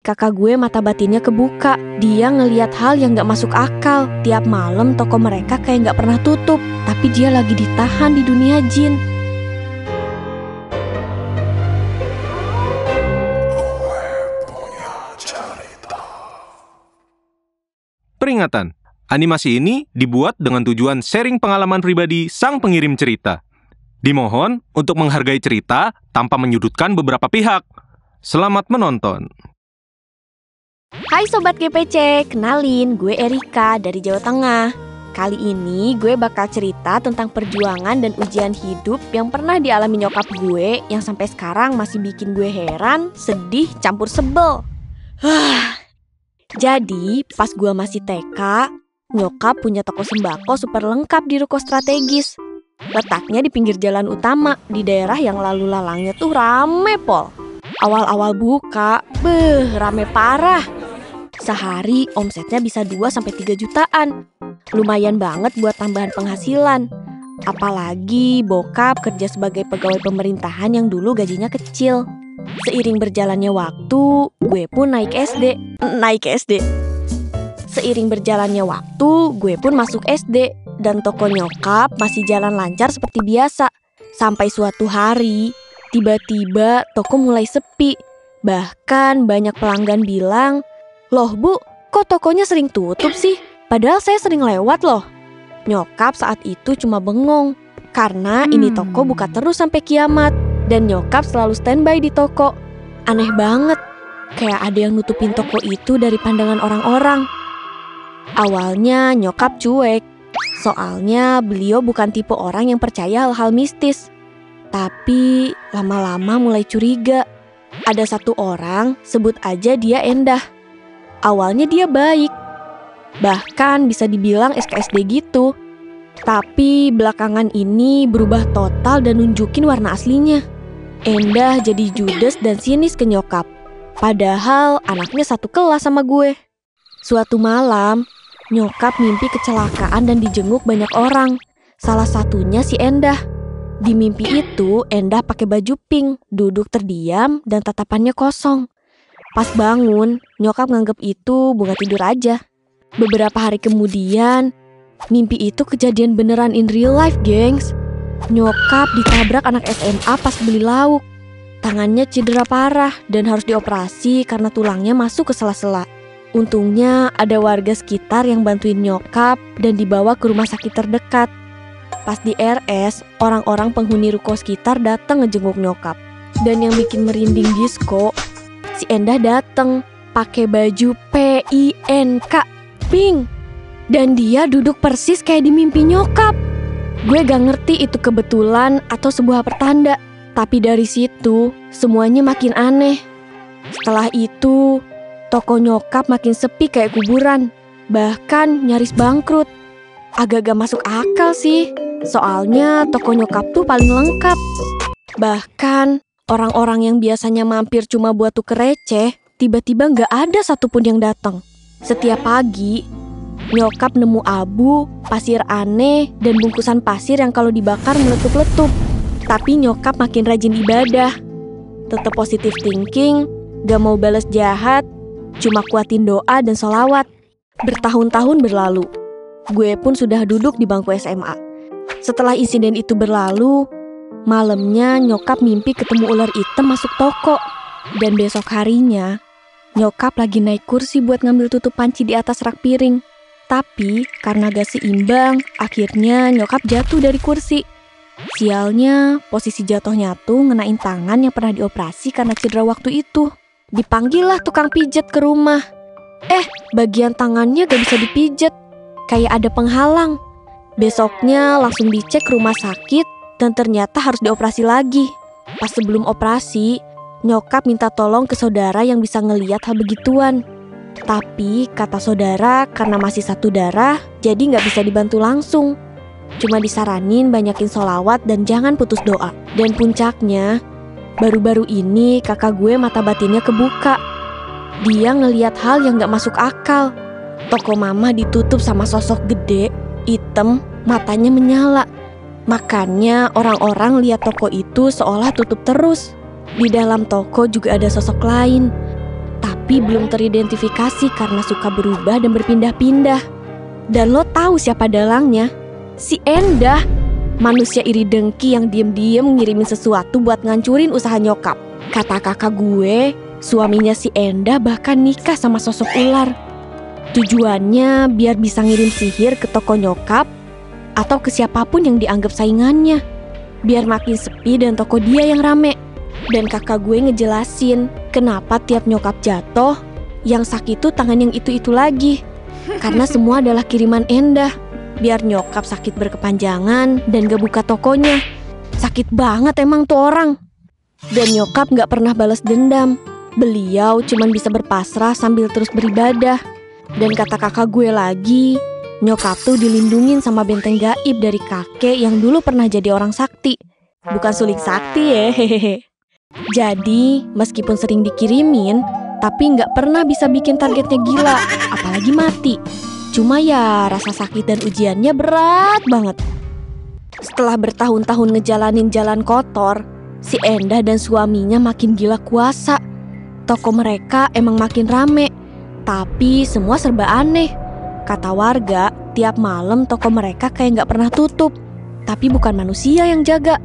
kakak gue mata batinnya kebuka. Dia ngeliat hal yang gak masuk akal. Tiap malam toko mereka kayak gak pernah tutup, tapi dia lagi ditahan di dunia jin. Peringatan, animasi ini dibuat dengan tujuan sharing pengalaman pribadi sang pengirim cerita. Dimohon untuk menghargai cerita tanpa menyudutkan beberapa pihak. Selamat menonton. Hai Sobat GPC, kenalin gue Erika dari Jawa Tengah. Kali ini gue bakal cerita tentang perjuangan dan ujian hidup yang pernah dialami nyokap gue yang sampai sekarang masih bikin gue heran, sedih, campur sebel. Jadi pas gue masih TK, nyokap punya toko sembako super lengkap di ruko strategis. Letaknya di pinggir jalan utama, di daerah yang lalu lalangnya tuh rame pol. Awal-awal buka, rame parah. Sehari omsetnya bisa 2-3 jutaan. Lumayan banget buat tambahan penghasilan. Apalagi bokap kerja sebagai pegawai pemerintahan yang dulu gajinya kecil. Seiring berjalannya waktu, gue pun naik SD. Seiring berjalannya waktu, gue pun masuk SD. Dan toko nyokap masih jalan lancar seperti biasa. Sampai suatu hari, tiba-tiba toko mulai sepi. Bahkan banyak pelanggan bilang, "Loh Bu, kok tokonya sering tutup sih? Padahal saya sering lewat loh." Nyokap saat itu cuma bengong. Karena ini toko buka terus sampai kiamat. Dan nyokap selalu standby di toko. Aneh banget. Kayak ada yang nutupin toko itu dari pandangan orang-orang. Awalnya nyokap cuek. Soalnya beliau bukan tipe orang yang percaya hal-hal mistis. Tapi lama-lama mulai curiga. Ada satu orang, sebut aja dia Endah. Awalnya dia baik. Bahkan bisa dibilang SKSD gitu. Tapi belakangan ini berubah total dan nunjukin warna aslinya. Endah jadi judes dan sinis ke nyokap. Padahal anaknya satu kelas sama gue. Suatu malam, nyokap mimpi kecelakaan dan dijenguk banyak orang. Salah satunya si Endah. Di mimpi itu, Endah pakai baju pink, duduk terdiam dan tatapannya kosong. Pas bangun, nyokap nganggep itu bunga tidur aja. Beberapa hari kemudian, mimpi itu kejadian beneran in real life, gengs. Nyokap ditabrak anak SMA pas beli lauk. Tangannya cedera parah dan harus dioperasi karena tulangnya masuk ke sela-sela. Untungnya ada warga sekitar yang bantuin nyokap dan dibawa ke rumah sakit terdekat. Pas di RS, orang-orang penghuni ruko sekitar datang ngejenguk nyokap. Dan yang bikin merinding disco, si Endah datang pakai baju PINK, pink. Dan dia duduk persis kayak di mimpi nyokap. Gue gak ngerti itu kebetulan atau sebuah pertanda. Tapi dari situ, semuanya makin aneh. Setelah itu, toko nyokap makin sepi kayak kuburan. Bahkan nyaris bangkrut. Agak-agak masuk akal sih. Soalnya toko nyokap tuh paling lengkap. Bahkan orang-orang yang biasanya mampir cuma buat tuker receh, tiba-tiba gak ada satupun yang datang. Setiap pagi, nyokap nemu abu, pasir aneh, dan bungkusan pasir yang kalau dibakar meletup-letup. Tapi nyokap makin rajin ibadah. Tetap positive thinking, gak mau balas jahat, cuma kuatin doa dan sholawat. Bertahun-tahun berlalu, gue pun sudah duduk di bangku SMA. Setelah insiden itu berlalu, malamnya nyokap mimpi ketemu ular hitam masuk toko. Dan besok harinya, nyokap lagi naik kursi buat ngambil tutup panci di atas rak piring. Tapi karena gak seimbang, akhirnya nyokap jatuh dari kursi. Sialnya, posisi jatuhnya tuh ngenain tangan yang pernah dioperasi karena cedera waktu itu. Dipanggil lah tukang pijet ke rumah. Bagian tangannya gak bisa dipijet, kayak ada penghalang. Besoknya langsung dicek ke rumah sakit dan ternyata harus dioperasi lagi. Pas sebelum operasi, nyokap minta tolong ke saudara yang bisa ngeliat hal begituan. Tapi kata saudara karena masih satu darah, jadi gak bisa dibantu langsung. Cuma disaranin banyakin sholawat dan jangan putus doa. Dan puncaknya, baru-baru ini kakak gue mata batinnya kebuka. Dia ngeliat hal yang gak masuk akal. Toko mama ditutup sama sosok gede, hitam, matanya menyala. Makanya orang-orang lihat toko itu seolah tutup terus. Di dalam toko juga ada sosok lain. tapi belum teridentifikasi karena suka berubah dan berpindah-pindah. Dan lo tahu siapa dalangnya? Si Endah, manusia iri dengki yang diem-diem ngirimin sesuatu buat ngancurin usaha nyokap. Kata kakak gue, suaminya si Endah bahkan nikah sama sosok ular. Tujuannya biar bisa ngirim sihir ke toko nyokap atau ke siapapun yang dianggap saingannya, biar makin sepi dan toko dia yang rame. Dan kakak gue ngejelasin kenapa tiap nyokap jatuh, yang sakit tuh tangan yang itu-itu lagi. Karena semua adalah kiriman Endah, biar nyokap sakit berkepanjangan dan gak buka tokonya. Sakit banget emang tuh orang. Dan nyokap gak pernah balas dendam. Beliau cuman bisa berpasrah sambil terus beribadah. Dan kata kakak gue lagi, nyokap tuh dilindungin sama benteng gaib dari kakek yang dulu pernah jadi orang sakti. Bukan suling sakti ya, hehehe. Jadi, meskipun sering dikirimin, tapi nggak pernah bisa bikin targetnya gila, apalagi mati. Cuma ya rasa sakit dan ujiannya berat banget. Setelah bertahun-tahun ngejalanin jalan kotor, si Endah dan suaminya makin gila kuasa. Toko mereka emang makin rame, tapi semua serba aneh. Kata warga, tiap malam toko mereka kayak nggak pernah tutup, tapi bukan manusia yang jaga.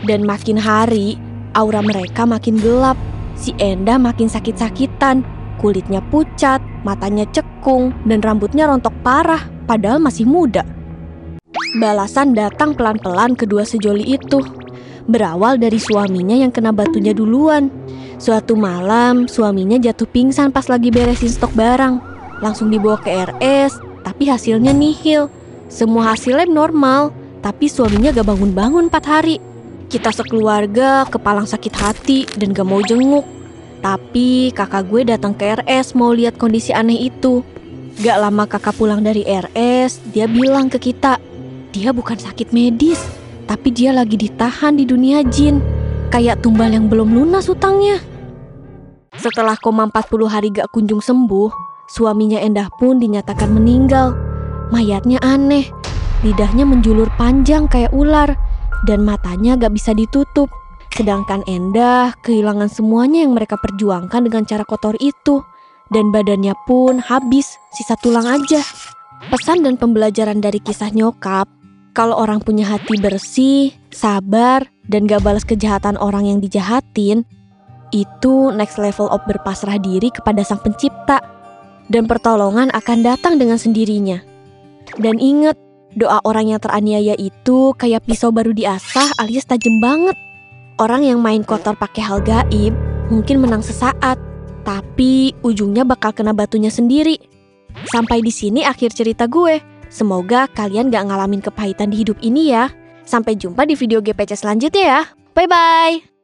Dan makin hari, aura mereka makin gelap. Si Endah makin sakit-sakitan, kulitnya pucat, matanya cekung, dan rambutnya rontok parah, padahal masih muda. Balasan datang pelan-pelan kedua sejoli itu. Berawal dari suaminya yang kena batunya duluan. Suatu malam, suaminya jatuh pingsan pas lagi beresin stok barang. Langsung dibawa ke RS, tapi hasilnya nihil. Semua hasilnya normal, tapi suaminya gak bangun-bangun 4 hari. Kita sekeluarga kepalang sakit hati dan gak mau jenguk. Tapi kakak gue datang ke RS mau lihat kondisi aneh itu. Gak lama kakak pulang dari RS, dia bilang ke kita, dia bukan sakit medis, tapi dia lagi ditahan di dunia jin. Kayak tumbal yang belum lunas utangnya. Setelah koma 40 hari gak kunjung sembuh, suaminya Endah pun dinyatakan meninggal. Mayatnya aneh, lidahnya menjulur panjang kayak ular, dan matanya gak bisa ditutup. Sedangkan Endah kehilangan semuanya yang mereka perjuangkan dengan cara kotor itu. Dan badannya pun habis, sisa tulang aja. Pesan dan pembelajaran dari kisah nyokap, kalau orang punya hati bersih, sabar, dan gak balas kejahatan orang yang dijahatin, itu next level of berpasrah diri kepada sang pencipta. Dan pertolongan akan datang dengan sendirinya. Dan inget, doa orang yang teraniaya itu kayak pisau baru diasah alias tajam banget. Orang yang main kotor pakai hal gaib mungkin menang sesaat, tapi ujungnya bakal kena batunya sendiri. Sampai di sini akhir cerita gue. Semoga kalian gak ngalamin kepahitan di hidup ini ya. Sampai jumpa di video GPC selanjutnya ya. Bye-bye.